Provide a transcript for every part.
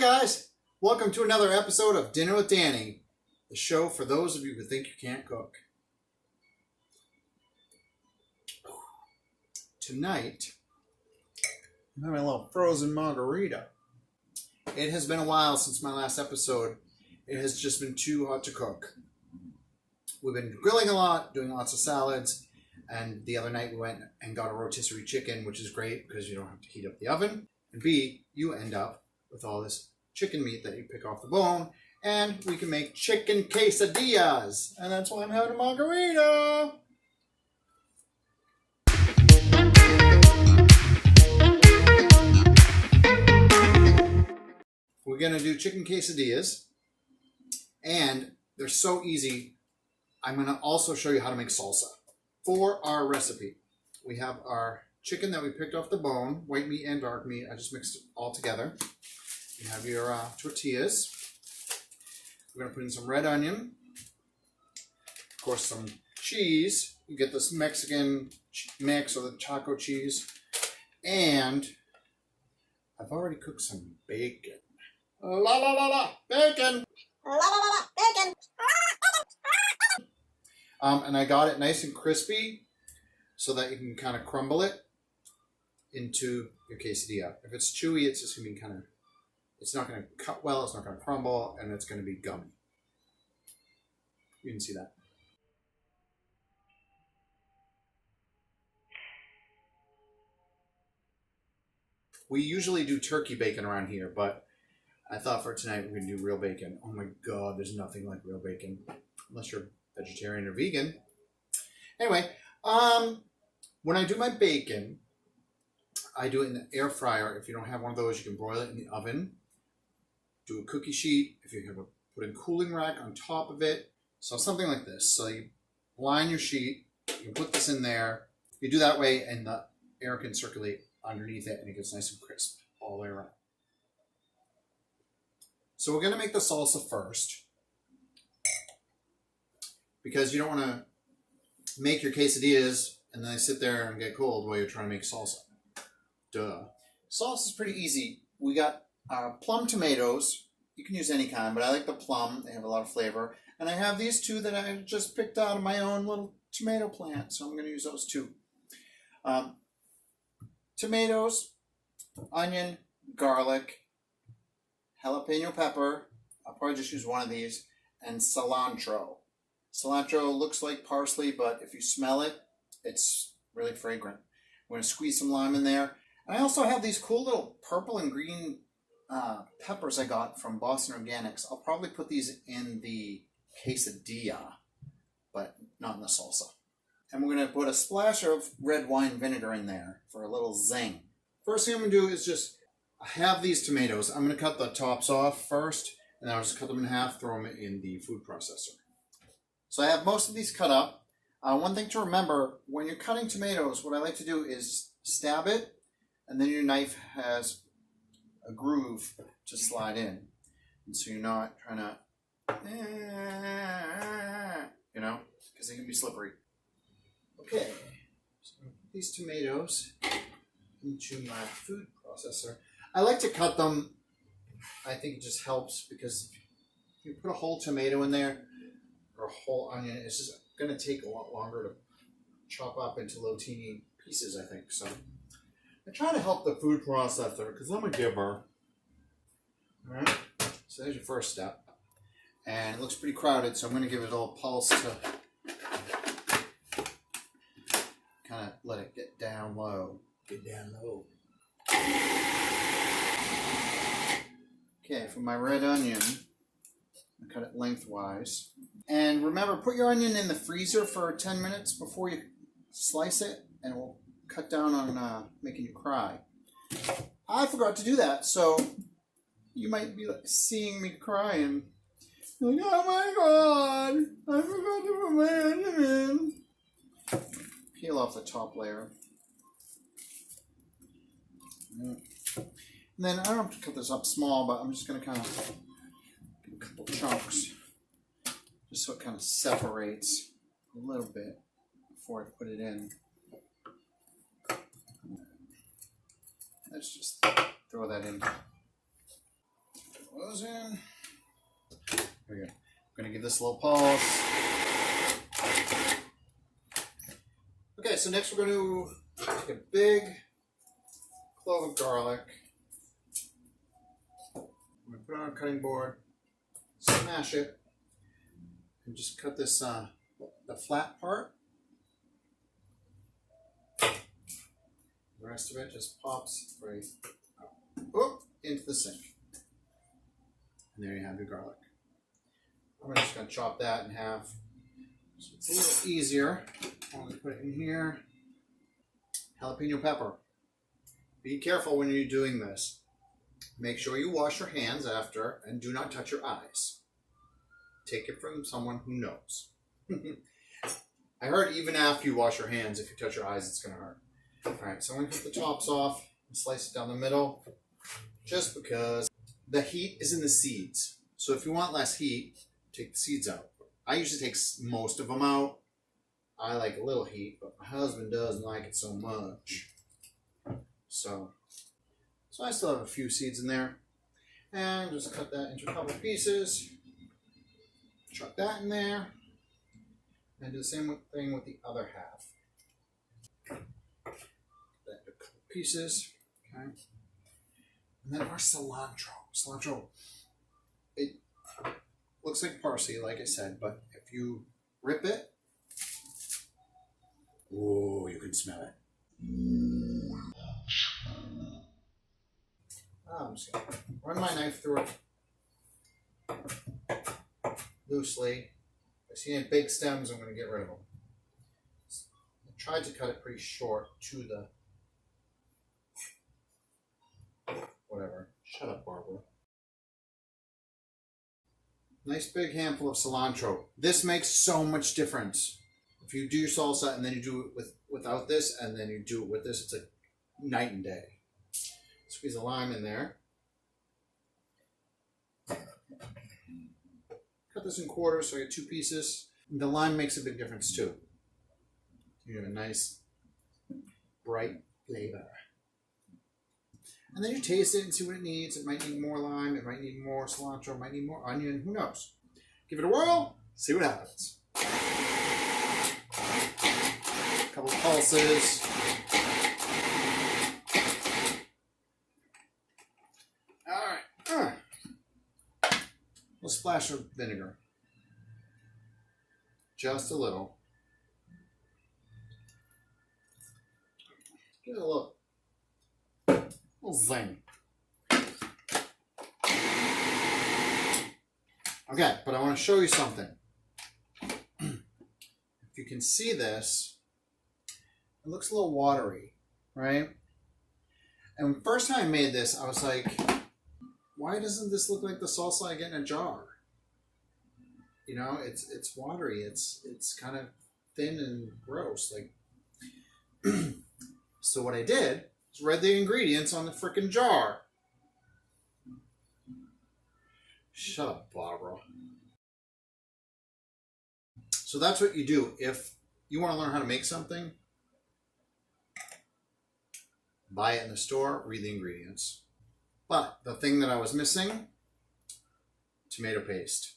guys, welcome to another episode of Dinner with Danny, the show for those of you who think you can't cook. Tonight, I'm having a little frozen margarita. It has been a while since my last episode. It has just been too hot to cook. We've been grilling a lot, doing lots of salads, and the other night we went and got a rotisserie chicken, which is great because you don't have to heat up the oven. And B, you end up with all this chicken meat that you pick off the bone, and we can make chicken quesadillas. And that's why I'm having a margarita. We're going to do chicken quesadillas, and they're so easy. I'm going to also show you how to make salsa. For our recipe, we have our chicken that we picked off the bone, white meat and dark meat. I just mixed it all together. You have your tortillas. We're going to put in some red onion. Of course, some cheese. You get this Mexican mix or the taco cheese. And I've already cooked some bacon. La la la la, bacon! La la la la, bacon! And I got it nice and crispy so that you can kind of crumble it into your quesadilla. If it's chewy, it's just going to be kind of, it's not going to cut well, it's not going to crumble, and it's going to be gummy. You can see that. We usually do turkey bacon around here, but I thought for tonight we're going to do real bacon. Oh my God, there's nothing like real bacon, unless you're vegetarian or vegan. Anyway, when I do my bacon, I do it in the air fryer. If you don't have one of those, you can broil it in the oven. Do a cookie sheet. If you have a put a cooling rack on top of it. So something like this. So you line your sheet. You can put this in there. You do that way, and the air can circulate underneath it, and it gets nice and crisp all the way around. So we're going to make the salsa first, because you don't want to make your quesadillas and then they sit there and get cold while you're trying to make salsa. Duh. Salsa is pretty easy. We got plum tomatoes. You can use any kind, but I like the plum. They have a lot of flavor. And I have these two that I just picked out of my own little tomato plant, so I'm going to use those two. Tomatoes, onion, garlic, jalapeno pepper. I'll probably just use one of these, and cilantro. Cilantro looks like parsley, but if you smell it, it's really fragrant. I'm going to squeeze some lime in there. And I also have these cool little purple and green peppers I got from Boston Organics. I'll probably put these in the quesadilla, but not in the salsa. And we're going to put a splash of red wine vinegar in there for a little zing. First thing I'm going to do is just have these tomatoes. I'm going to cut the tops off first, and then I'll just cut them in half, throw them in the food processor. So I have most of these cut up. One thing to remember, when you're cutting tomatoes, what I like to do is stab it, and then your knife has a groove to slide in. And so you're not trying to, because they can be slippery. Okay, so these tomatoes into my food processor. I like to cut them. I think it just helps because if you put a whole tomato in there or a whole onion, it's just going to take a lot longer to chop up into little teeny pieces, I think. So I try to help the food processor because I'm a giver. All right, so there's your first step. And it looks pretty crowded, so I'm going to give it a little pulse to kind of let it get down low. Get down low. Okay, for my red onion, I cut it lengthwise. And remember, put your onion in the freezer for 10 minutes before you slice it, and it will cut down on making you cry. I forgot to do that, so you might be seeing me crying. Like, oh my God, I forgot to put my onion in. Peel off the top layer. And then I don't have to cut this up small, but I'm just going to kind of give a couple chunks just so it kind of separates a little bit before I put it in. Let's just throw that in. those in. There we go. I'm going to give this a little pulse. Okay, so next we're going to take a big clove of garlic. I'm going to put it on a cutting board, smash it, and just cut this, the flat part. The rest of it just pops right into the sink. And there you have your garlic. I'm just going to chop that in half so it's a little easier. I'm going to put it in here. Jalapeno pepper. Be careful when you're doing this. Make sure you wash your hands after and do not touch your eyes. Take it from someone who knows. I heard even after you wash your hands, if you touch your eyes, it's going to hurt. Alright, so I'm going to cut the tops off and slice it down the middle just because the heat is in the seeds. So if you want less heat, take the seeds out. I usually take most of them out. I like a little heat, but my husband doesn't like it so much. So I still have a few seeds in there. And just cut that into a couple pieces. Chuck that in there. And do the same thing with the other half. That into a couple pieces. Okay. And then our cilantro. Cilantro. It looks like parsley, like I said, but if you rip it, oh, you can smell it. I'm just going to run my knife through it loosely. If I see any big stems, I'm going to get rid of them. I tried to cut it pretty short to the whatever. Shut up, Barbara. Nice big handful of cilantro. This makes so much difference. If you do your salsa and then you do it without this and then you do it with this, it's a night and day. Squeeze a lime in there. Cut this in quarters so I get 2 pieces. The lime makes a big difference too. You have a nice bright flavor. And then you taste it and see what it needs. It might need more lime, it might need more cilantro, it might need more onion, who knows? Give it a whirl, see what happens. A couple of pulses. Alright. A splash of vinegar. Just a little. Give it a little zing. Okay, but I want to show you something. If you can see this, it looks a little watery, right? And the first time I made this, I was like, why doesn't this look like the salsa I get in a jar? You know, it's watery. It's kind of thin and gross. Like, so what I did is read the ingredients on the frickin' jar. Shut up, Barbara. So that's what you do if you want to learn how to make something. Buy it in the store, read the ingredients. But the thing that I was missing, tomato paste.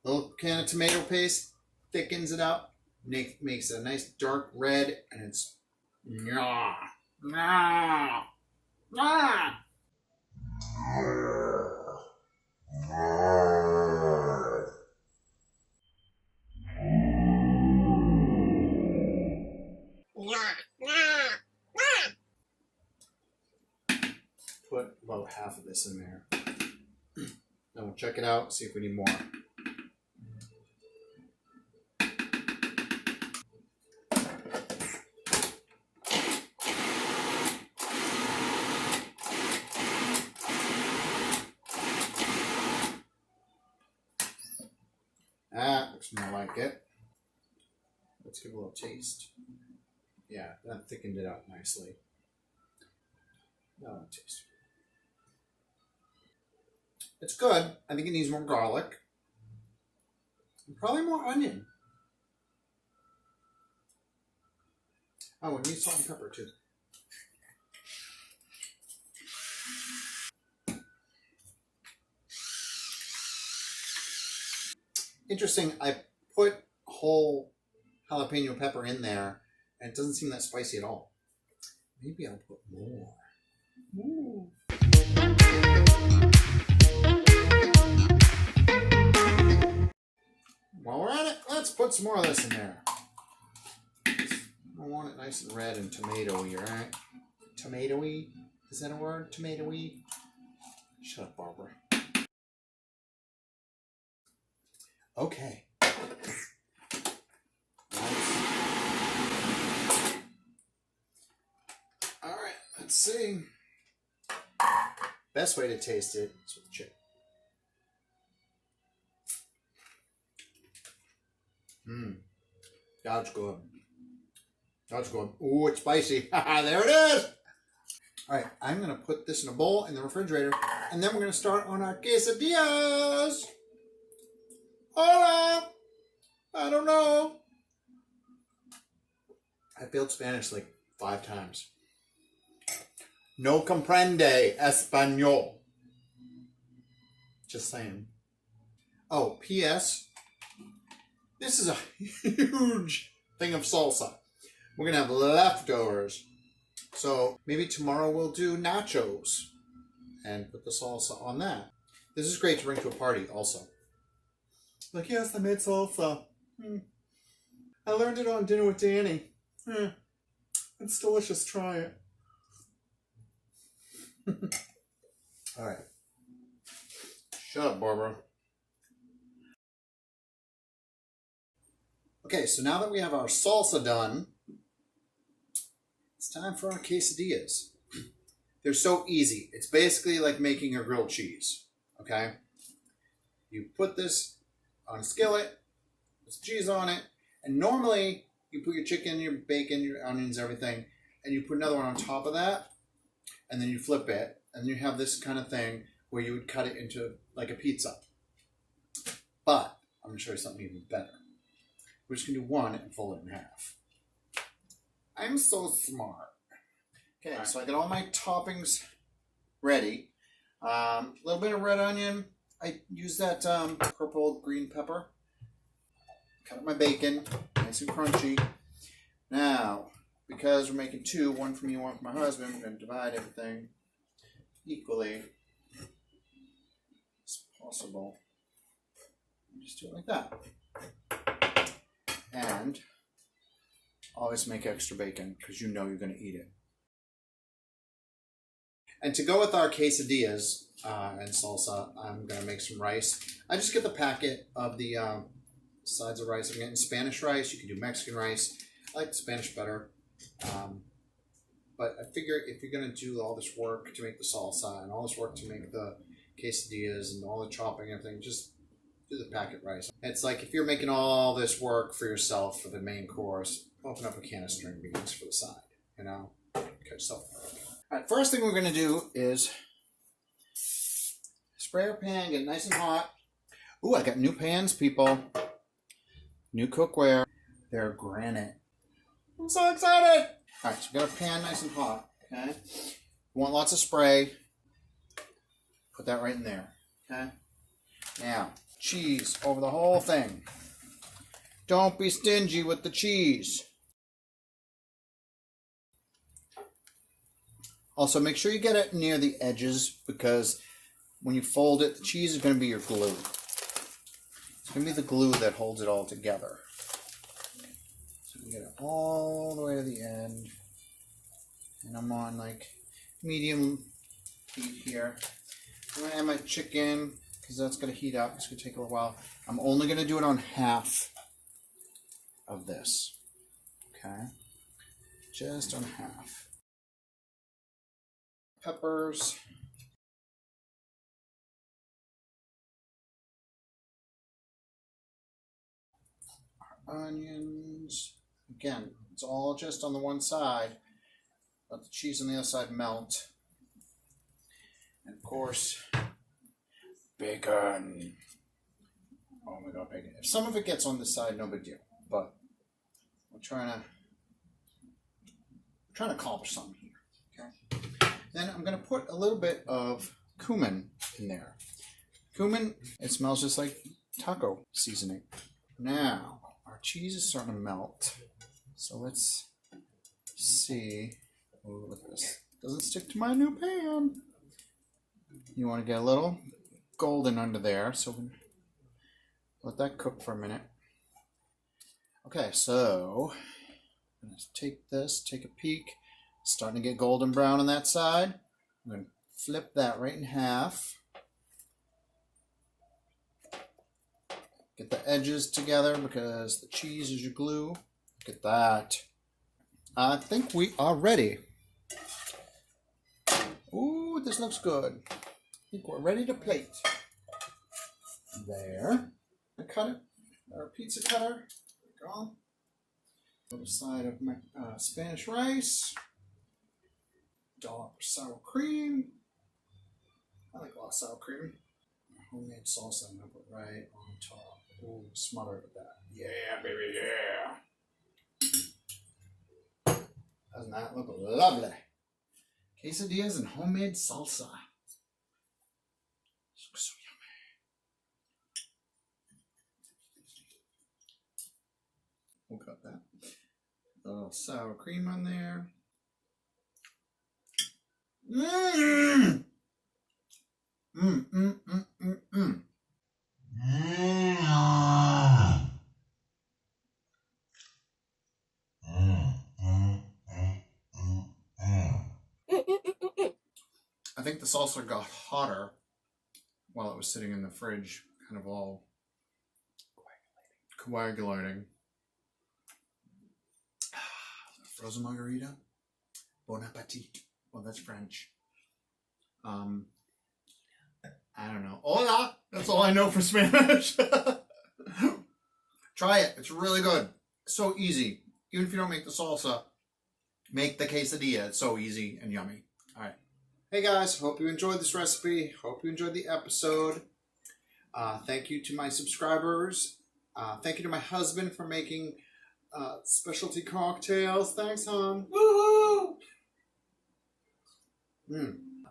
A little can of tomato paste thickens it up, makes it a nice dark red, and it's nah, nah, nah. Put about half of this in there. Then we'll check it out, see if we need more. That looks more like it. Let's give it a little taste. Yeah, that thickened it up nicely. Now I'll taste it. It's good. I think it needs more garlic. And probably more onion. Oh, it needs salt and pepper too. Interesting, I put whole jalapeno pepper in there, and it doesn't seem that spicy at all. Maybe I'll put more. Ooh. While we're at it, let's put some more of this in there. I want it nice and red and tomatoey, alright? Tomatoey? Is that a word? Tomatoey? Shut up, Barbara. Okay. Alright, let's see. Best way to taste it is with chicken. That's good. That's good. Ooh, it's spicy. There it is. All right, I'm going to put this in a bowl in the refrigerator, and then we're going to start on our quesadillas. Hola. I don't know. I failed Spanish like 5 times. No comprende español. Just saying. Oh, P.S. This is a huge thing of salsa. We're going to have leftovers. So maybe tomorrow we'll do nachos and put the salsa on that. This is great to bring to a party also. Like, yes, I made salsa. I learned it on Dinner with Danny. It's delicious. Try it. All right. Shut up, Barbara. Okay, so now that we have our salsa done, it's time for our quesadillas. They're so easy. It's basically like making a grilled cheese, okay? You put this on a skillet, put some cheese on it, and normally you put your chicken, your bacon, your onions, everything, and you put another one on top of that, and then you flip it, and you have this kind of thing where you would cut it into like a pizza. But I'm going to show you something even better. We're just going to do one and fold it in half. I'm so smart. Okay, so I got all my toppings ready. A little bit of red onion. I use that purple green pepper. Cut up my bacon, nice and crunchy. Now, because we're making 2, one for me, one for my husband, we're going to divide everything equally as possible. Just do it like that. And always make extra bacon because you know you're going to eat it. And to go with our quesadillas and salsa, I'm going to make some rice. I just get the packet of the sides of rice. I'm getting Spanish rice. You can do Mexican rice. I like the Spanish better. But I figure if you're going to do all this work to make the salsa and all this work to make the quesadillas and all the chopping and everything, just do the packet rice. It's like if you're making all this work for yourself for the main course, open up a can of string beans for the side, you know? Cut yourself. All right, first thing we're going to do is spray our pan, get it nice and hot. Ooh, I got new pans, people. New cookware. They're granite. I'm so excited! All right, so we got our pan nice and hot, okay? You want lots of spray. Put that right in there, okay? Now, cheese over the whole thing. Don't be stingy with the cheese. Also, make sure you get it near the edges because when you fold it, the cheese is going to be your glue. It's going to be the glue that holds it all together. So we get it all the way to the end. And I'm on like medium heat here. I'm going to add my chicken because that's going to heat up. It's going to take a little while. I'm only going to do it on half of this. Okay? Just on half. Peppers. Our onions. Again, it's all just on the one side. Let the cheese on the other side melt. And of course, bacon. Oh my god, bacon. If some of it gets on this side, no big deal. But we're trying to accomplish something here. Okay. Then I'm going to put a little bit of cumin in there. Cumin, it smells just like taco seasoning. Now, our cheese is starting to melt. So let's see. Oh, look at this. Doesn't stick to my new pan. You want to get a little golden under there, so let that cook for a minute. Okay, so I'm going to take this, take a peek. It's starting to get golden brown on that side. I'm going to flip that right in half. Get the edges together because the cheese is your glue. Look at that. I think we are ready. Ooh, this looks good. I think we're ready to plate. There. I cut it. Our pizza cutter. Gone. Other side of my Spanish rice. Dollop of sour cream. I like a lot of sour cream. Homemade salsa, I'm gonna put right on top. Ooh, smother it with that. Yeah, baby, yeah. Doesn't that look lovely? Quesadillas and homemade salsa. This looks so yummy. We'll cut that. A little sour cream on there. Mmm! Mmm, mmm, mmm, mmm, mmm. I think the salsa got hotter while it was sitting in the fridge, kind of all coagulating. Frozen margarita. Bon appetit. Well, that's French. I don't know. Hola! That's all I know for Spanish. Try it. It's really good. So easy. Even if you don't make the salsa, make the quesadilla. It's so easy and yummy. All right. Hey guys, hope you enjoyed this recipe. Hope you enjoyed the episode. Thank you to my subscribers. Thank you to my husband for making specialty cocktails. Thanks, hon. Woohoo!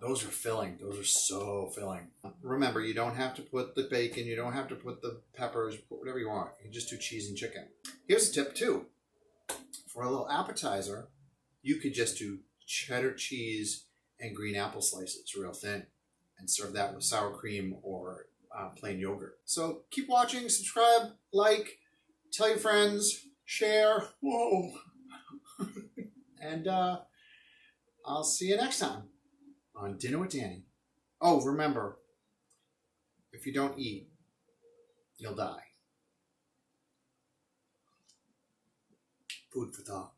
Those are filling. Those are so filling. Remember, you don't have to put the bacon. You don't have to put the peppers. Put whatever you want. You can just do cheese and chicken. Here's a tip too. For a little appetizer, you could just do cheddar cheese and green apple slices real thin and serve that with sour cream or plain yogurt. So keep watching, subscribe, like, tell your friends, share. Whoa. And I'll see you next time on Dinner with Danny. Oh, remember, if you don't eat, you'll die. Food for thought.